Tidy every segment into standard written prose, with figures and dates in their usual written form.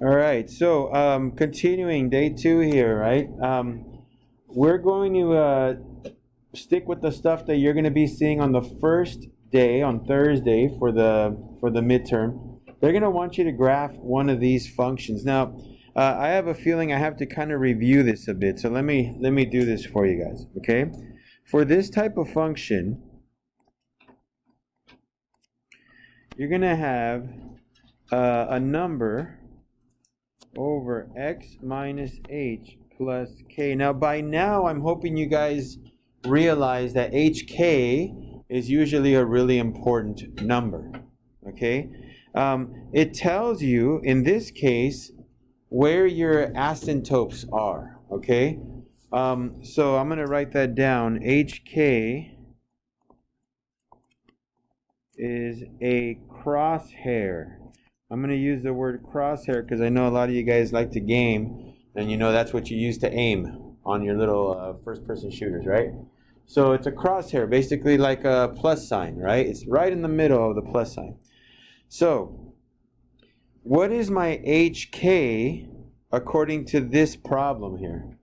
All right, so continuing day 2 here, right? We're going to stick with the stuff that you're going to be seeing on the first day, on Thursday, for the midterm. They're going to want you to graph one of these functions. Now, I have a feeling I have to kind of review this a bit, so let me do this for you guys, okay? For this type of function, you're going to have a number over x minus h plus k. Now, by now, I'm hoping you guys realize that hk is usually a really important number, okay? It tells you, in this case, where your asymptotes are, okay? So I'm going to write that down. hk is a crosshair. I'm going to use the word crosshair because I know a lot of you guys like to game, and you know that's what you use to aim on your little first-person shooters, right? So it's a crosshair, basically like a plus sign, right? It's right in the middle of the plus sign. So what is my HK according to this problem here?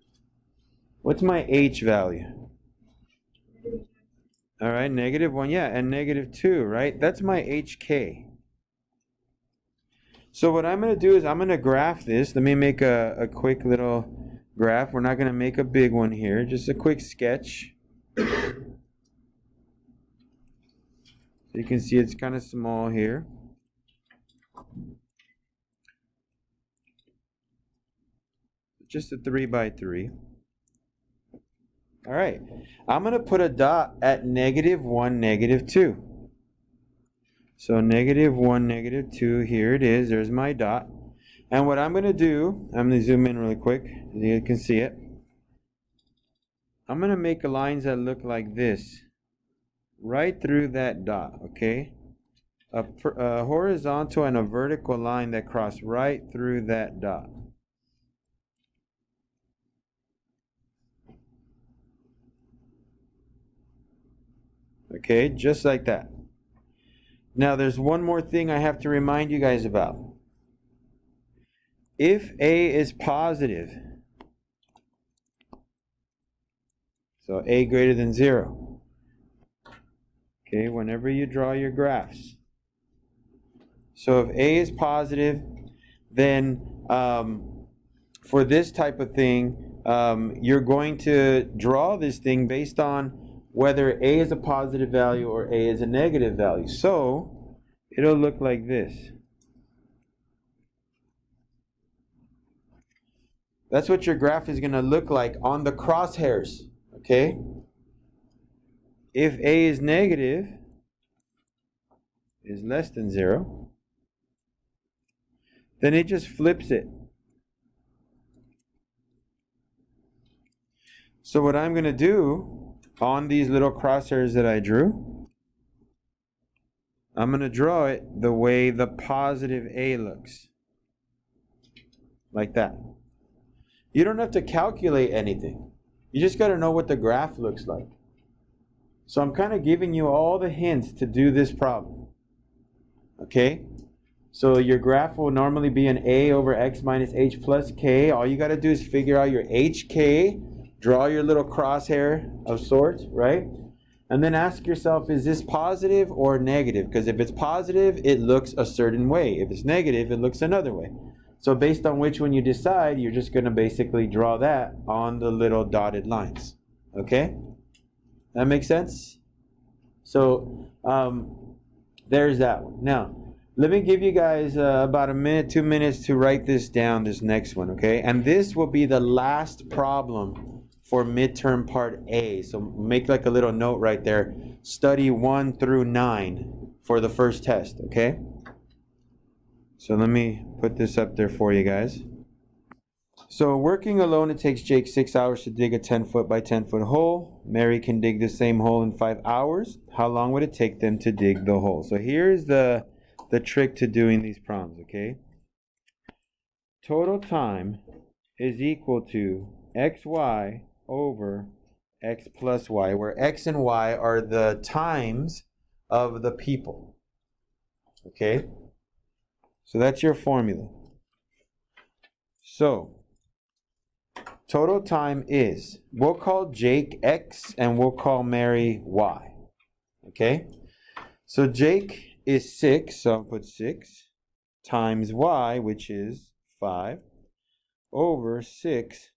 What's my H value? All right, -1, yeah, and -2, right? That's my HK. So what I'm going to do is I'm going to graph this. Let me make a quick little graph. We're not going to make a big one here, just a quick sketch. So you can see it's kind of small here. Just a 3x3. All right, I'm going to put a dot at -1, -2. So -1, -2, here it is. There's my dot. And what I'm going to do, I'm going to zoom in really quick so you can see it. I'm going to make lines that look like this, right through that dot, okay? A horizontal and a vertical line that cross right through that dot. Okay, just like that. Now there's one more thing I have to remind you guys about. If A is positive, so A greater than 0, okay, whenever you draw your graphs. So if A is positive, then for this type of thing, you're going to draw this thing based on whether A is a positive value or A is a negative value. So it'll look like this. That's what your graph is going to look like on the crosshairs, okay? If A is negative, is less than 0, then it just flips it. So what I'm going to do on these little crosshairs that I drew, I'm going to draw it the way the positive A looks. Like that. You don't have to calculate anything. You just got to know what the graph looks like. So I'm kind of giving you all the hints to do this problem. Okay? So your graph will normally be an A over x minus h plus k. All you got to do is figure out your hk, draw your little crosshair of sorts, right? And then ask yourself, is this positive or negative? Because if it's positive, it looks a certain way. If it's negative, it looks another way. So based on which one you decide, you're just going to basically draw that on the little dotted lines. Okay? That makes sense? So there's that one. Now, let me give you guys about a minute, 2 minutes to write this down, this next one, okay? And this will be the last problem for midterm part A. So make like a little note right there. Study 1 through 9 for the first test, okay? So let me put this up there for you guys. So working alone, it takes Jake 6 hours to dig a 10-foot by 10-foot hole. Mary can dig the same hole in 5 hours. How long would it take them to dig the hole? So here's the trick to doing these problems, okay? Total time is equal to xy over x plus y, where x and y are the times of the people. Okay? So that's your formula. So total time is, we'll call Jake X and we'll call Mary Y. Okay? So Jake is 6, so I'll put 6 times Y, which is 5, over 6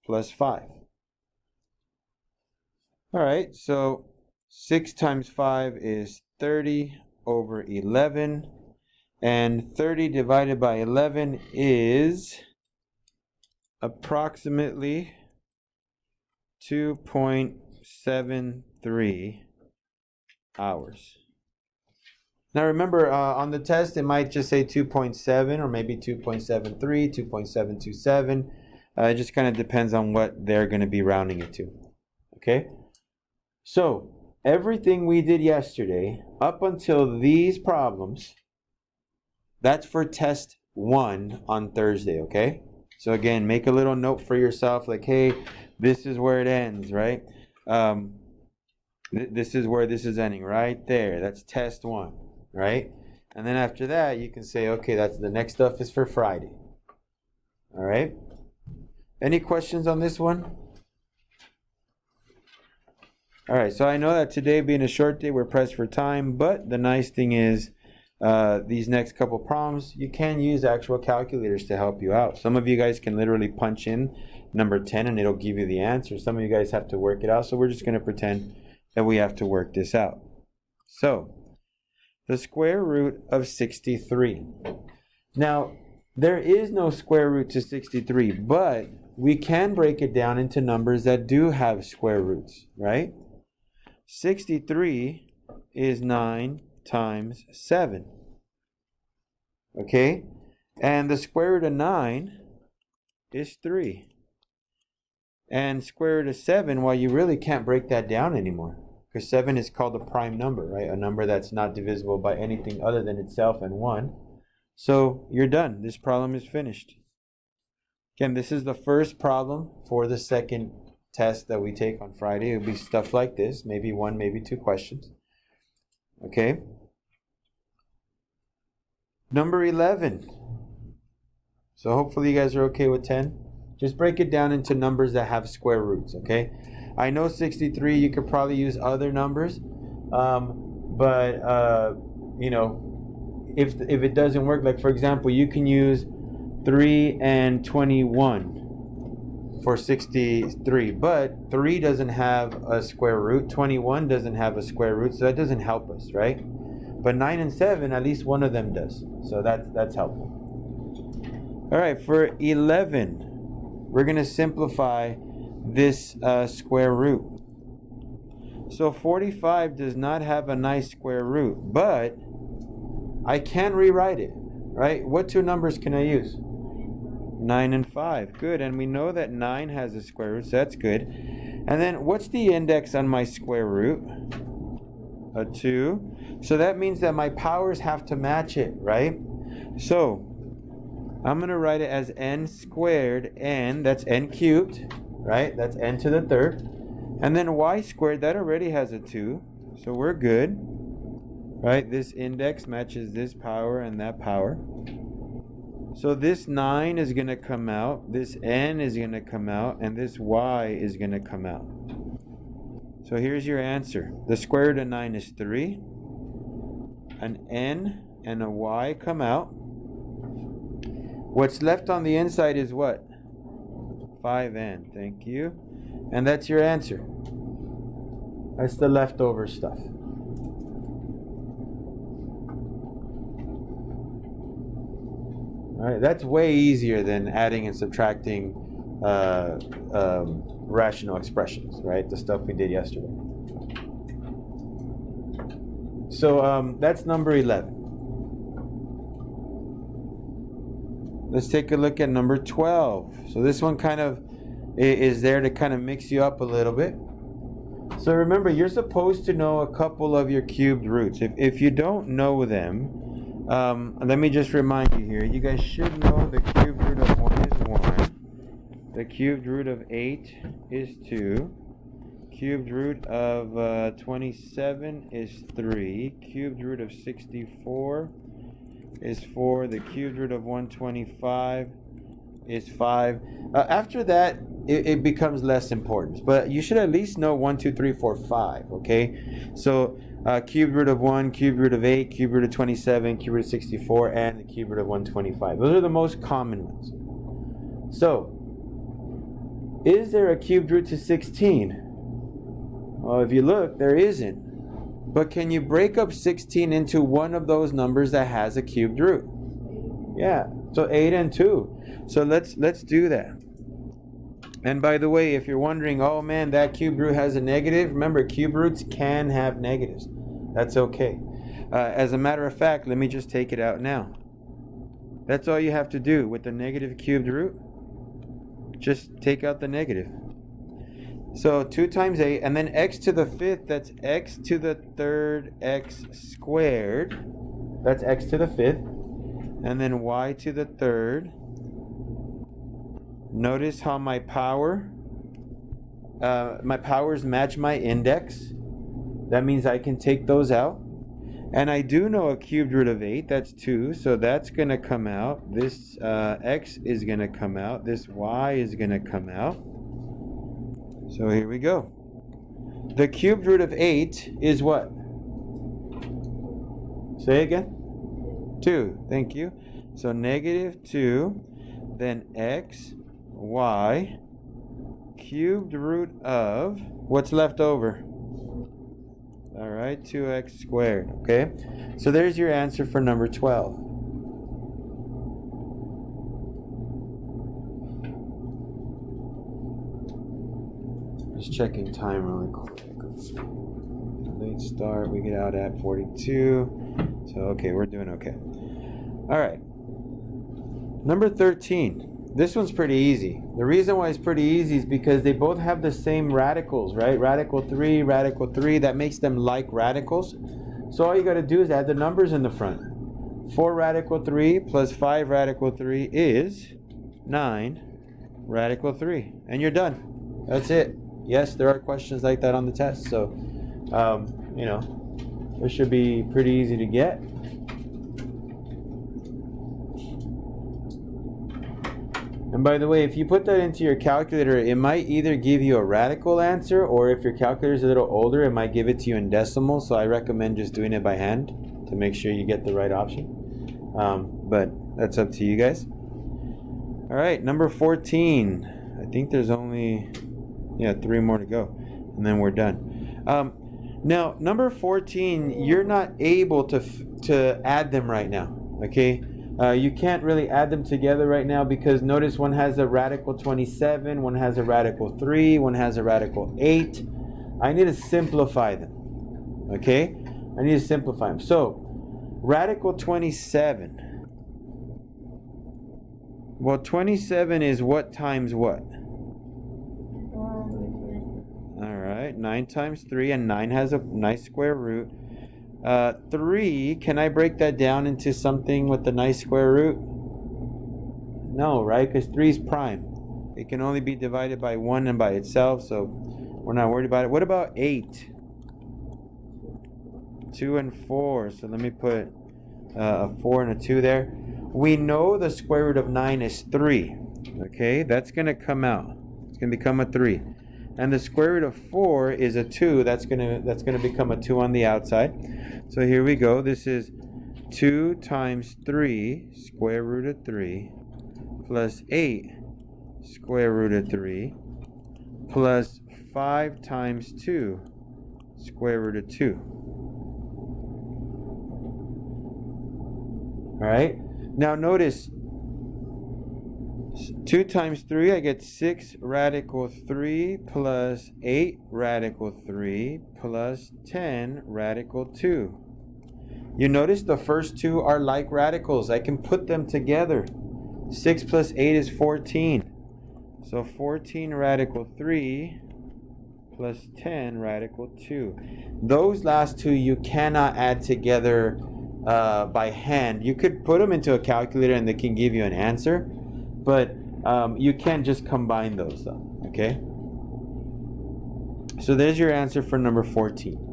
plus 5. All right, so 6 times 5 is 30 over 11. And 30 divided by 11 is approximately 2.73 hours. Now remember, on the test, it might just say 2.7 or maybe 2.73, 2.727. It just kind of depends on what they're going to be rounding it to. Okay? So, everything we did yesterday, up until these problems, that's for test 1 on Thursday, okay? So again, make a little note for yourself, like, hey, this is where it ends, right? This is where this is ending, right there. That's test 1, right? And then after that, you can say, okay, that's the next stuff is for Friday. All right? Any questions on this one? All right, so I know that today being a short day, we're pressed for time, but the nice thing is these next couple problems, you can use actual calculators to help you out. Some of you guys can literally punch in number 10 and it'll give you the answer. Some of you guys have to work it out, so we're just going to pretend that we have to work this out. So, the square root of 63. Now, there is no square root to 63, but we can break it down into numbers that do have square roots, right? 63 is 9 times 7. Okay? And the square root of 9 is 3. And square root of 7, well, you really can't break that down anymore. Because 7 is called a prime number, right? A number that's not divisible by anything other than itself and 1. So you're done. This problem is finished. Again, this is the first problem for the second test that we take on Friday. It'll be stuff like this. Maybe 1, maybe 2 questions. Okay? Number 11. So hopefully you guys are okay with 10. Just break it down into numbers that have square roots, okay? I know 63, you could probably use other numbers. You know, if it doesn't work, like for example, you can use 3 and 21 for 63. But 3 doesn't have a square root. 21 doesn't have a square root, so that doesn't help us, right? But 9 and 7, at least one of them does. So that's helpful. All right, for 11, we're going to simplify this square root. So 45 does not have a nice square root, but I can rewrite it, right? What 2 numbers can I use? 9 and 5. Good, and we know that 9 has a square root, so that's good. And then what's the index on my square root? A 2. So that means that my powers have to match it, right? So I'm going to write it as n squared n, that's n cubed, right? That's n to the third. And then y squared, that already has a 2, so we're good, right? This index matches this power and that power. So this 9 is going to come out, this n is going to come out, and this y is going to come out. So here's your answer. The square root of 9 is 3. An n and a y come out. What's left on the inside is what? 5n. Thank you. And that's your answer. That's the leftover stuff. All right, that's way easier than adding and subtracting rational expressions, right? The stuff we did yesterday. So that's number 11. Let's take a look at number 12. So this one kind of is there to kind of mix you up a little bit. So remember, you're supposed to know a couple of your cubed roots. If you don't know them, let me just remind you here. You guys should know the cubed root of 1 is 1. The cubed root of 8 is 2. Cubed root of 27 is 3. Cubed root of 64 is 4. The cubed root of 125 is 5. After that, it becomes less important. But you should at least know 1, 2, 3, 4, 5, okay? So cube root of 1, cube root of 8, cube root of 27, cube root of 64, and the cube root of 125. Those are the most common ones. So, is there a cubed root to 16? Well, if you look, there isn't. But can you break up 16 into one of those numbers that has a cubed root? Yeah, so 8 and 2. So let's do that. And by the way, if you're wondering, oh man, that cube root has a negative, remember, cube roots can have negatives. That's okay. As a matter of fact, let me just take it out now. That's all you have to do with the negative cubed root. Just take out the negative. So 2 times 8, and then x to the 5th, that's x to the 3rd x squared. That's x to the 5th. And then y to the 3rd. Notice how my powers match my index. That means I can take those out. And I do know a cubed root of 8, that's 2, so that's going to come out. This x is going to come out. This y is going to come out. So here we go. The cubed root of 8 is what? Say again? 2, thank you. So negative 2, then x, y, cubed root of, what's left over? All right, 2x squared, okay? So there's your answer for number 12. Just checking time really quick. Late start, we get out at 42. So, okay, we're doing okay. All right. Number 13. This one's pretty easy. The reason why it's pretty easy is because they both have the same radicals, right? Radical 3, radical 3. That makes them like radicals. So all you got to do is add the numbers in the front. 4 radical 3 plus 5 radical 3 is 9 radical 3. And you're done. That's it. Yes, there are questions like that on the test. So, you know, this should be pretty easy to get. And by the way, if you put that into your calculator, it might either give you a radical answer, or if your calculator is a little older, it might give it to you in decimal. So I recommend just doing it by hand to make sure you get the right option. But that's up to you guys. All right, number 14. I think there's only 3 more to go, and then we're done. Now, number 14, you're not able to add them right now. Okay. You can't really add them together right now because notice one has a radical 27, one has a radical 3, one has a radical 8. I need to simplify them. Okay? I need to simplify them. So, radical 27. Well, 27 is what times what? Alright, 9 times 3, and 9 has a nice square root. 3, can I break that down into something with a nice square root? No, right? Because 3 is prime. It can only be divided by 1 and by itself, so we're not worried about it. What about 8? 2 and 4. So let me put a 4 and a 2 there. We know the square root of 9 is 3. Okay, that's going to come out. It's going to become a 3. And the square root of 4 is a 2. That's gonna become a 2 on the outside. So here we go. This is 2 times 3 square root of 3 plus 8 square root of 3 plus 5 times 2 square root of 2. All right. Now notice 2 times 3, I get 6 radical 3 plus 8 radical 3 plus 10 radical 2. You notice the first two are like radicals. I can put them together. 6 plus 8 is 14. So 14 radical 3 plus 10 radical 2. Those last two you cannot add together by hand. You could put them into a calculator and they can give you an answer. But you can't just combine those though, okay? So there's your answer for number 14.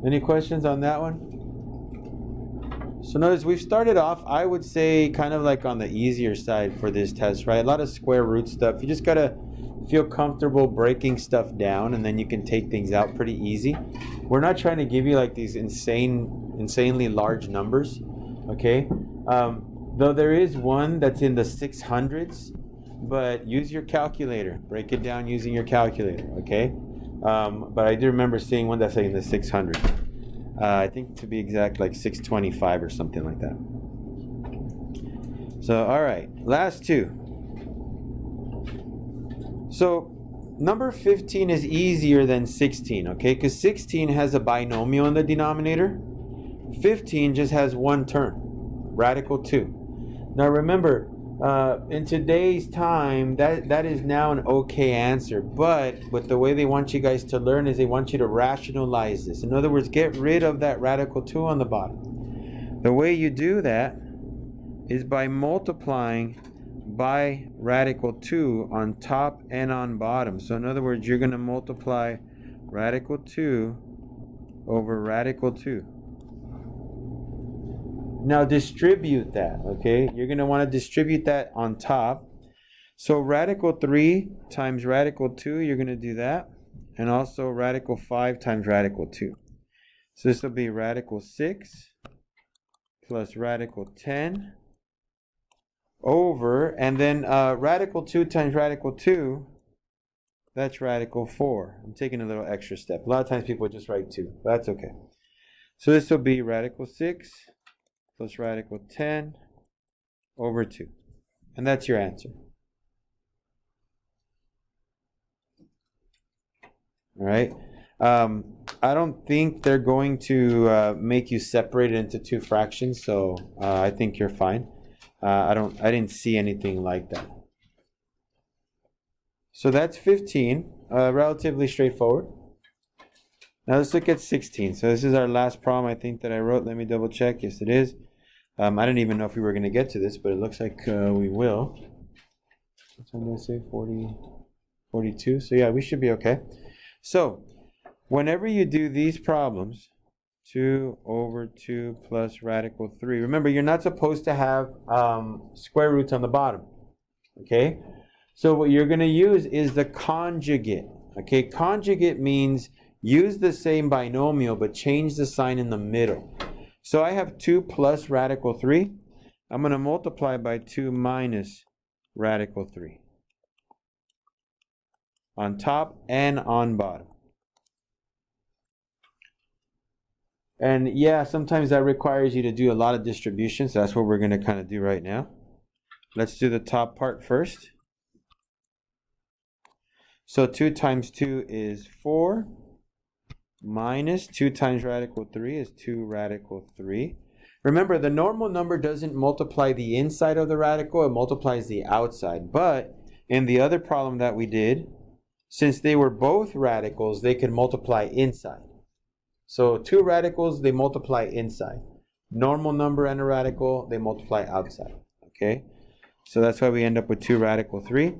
Any questions on that one? So notice we've started off, I would say, kind of like on the easier side for this test, right? A lot of square root stuff. You just gotta feel comfortable breaking stuff down, and then you can take things out pretty easy. We're not trying to give you like these insanely large numbers, okay? Though there is one that's in the 600s, but use your calculator. Break it down using your calculator, okay? But I do remember seeing one that's like in the 600s. I think to be exact, like 625 or something like that. So, all right, last two. So, number 15 is easier than 16, okay? Because 16 has a binomial in the denominator. 15 just has one term, radical 2. Now remember, in today's time, that is now an okay answer. But the way they want you guys to learn is they want you to rationalize this. In other words, get rid of that radical 2 on the bottom. The way you do that is by multiplying by radical 2 on top and on bottom. So in other words, you're going to multiply radical 2 over radical 2. Now distribute that, okay? You're going to want to distribute that on top. So radical 3 times radical 2, you're going to do that. And also radical 5 times radical 2. So this will be radical 6 plus radical 10 over, and then radical 2 times radical 2, that's radical 4. I'm taking a little extra step. A lot of times people just write 2, but that's okay. So this will be radical 6 plus radical 10 over 2. And that's your answer. All right. I don't think they're going to make you separate it into two fractions, so I think you're fine. I didn't see anything like that. So that's 15, relatively straightforward. Now let's look at 16. So this is our last problem, I think, that I wrote. Let me double check. Yes, it is. I didn't even know if we were going to get to this, but it looks like we will. What's I'm going to say? 40, 42. So yeah, we should be okay. So whenever you do these problems, 2 over 2 plus radical 3. Remember, you're not supposed to have square roots on the bottom. Okay? So what you're going to use is the conjugate. Okay? Conjugate means use the same binomial, but change the sign in the middle. So I have 2 plus radical 3. I'm going to multiply by 2 minus radical 3. On top and on bottom. And yeah, sometimes that requires you to do a lot of distributions. So that's what we're going to kind of do right now. Let's do the top part first. So 2 times 2 is 4. Minus 2 times radical 3 is 2 radical 3. Remember, the normal number doesn't multiply the inside of the radical. It multiplies the outside. But in the other problem that we did, since they were both radicals, they can multiply inside. So 2 radicals, they multiply inside. Normal number and a radical, they multiply outside. Okay? So that's why we end up with 2 radical 3.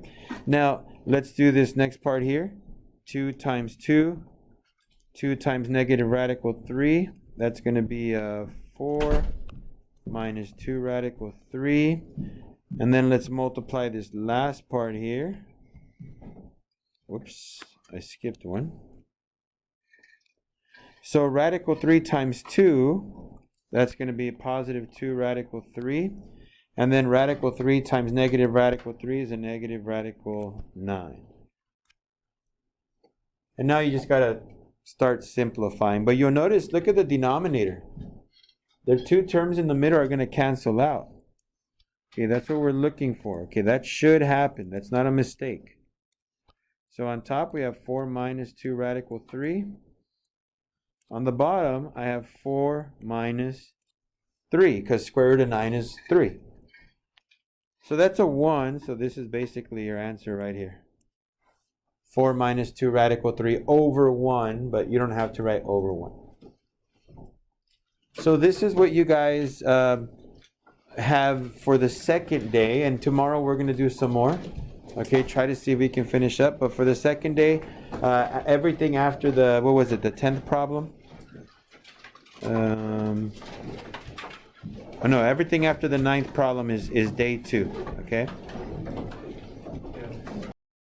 Now, let's do this next part here. 2 times 2. 2 times negative radical 3. That's going to be 4 minus 2 radical 3. And then let's multiply this last part here. Whoops, I skipped one. So radical 3 times 2, that's going to be a positive 2 radical 3. And then radical 3 times negative radical 3 is a negative radical 9. And now you just got to start simplifying. But you'll notice, look at the denominator. The 2 terms in the middle are going to cancel out. Okay, that's what we're looking for. Okay, that should happen. That's not a mistake. So on top we have 4 minus 2 radical 3. On the bottom I have 4 minus 3, because square root of 9 is 3. So that's a 1, so this is basically your answer right here. 4 minus 2 radical 3 over 1, but you don't have to write over 1. So this is what you guys have for the second day, and tomorrow we're going to do some more. Okay, try to see if we can finish up. But for the second day, everything after the, what was it, the 10th problem? Oh no, everything after the ninth problem is day 2, okay?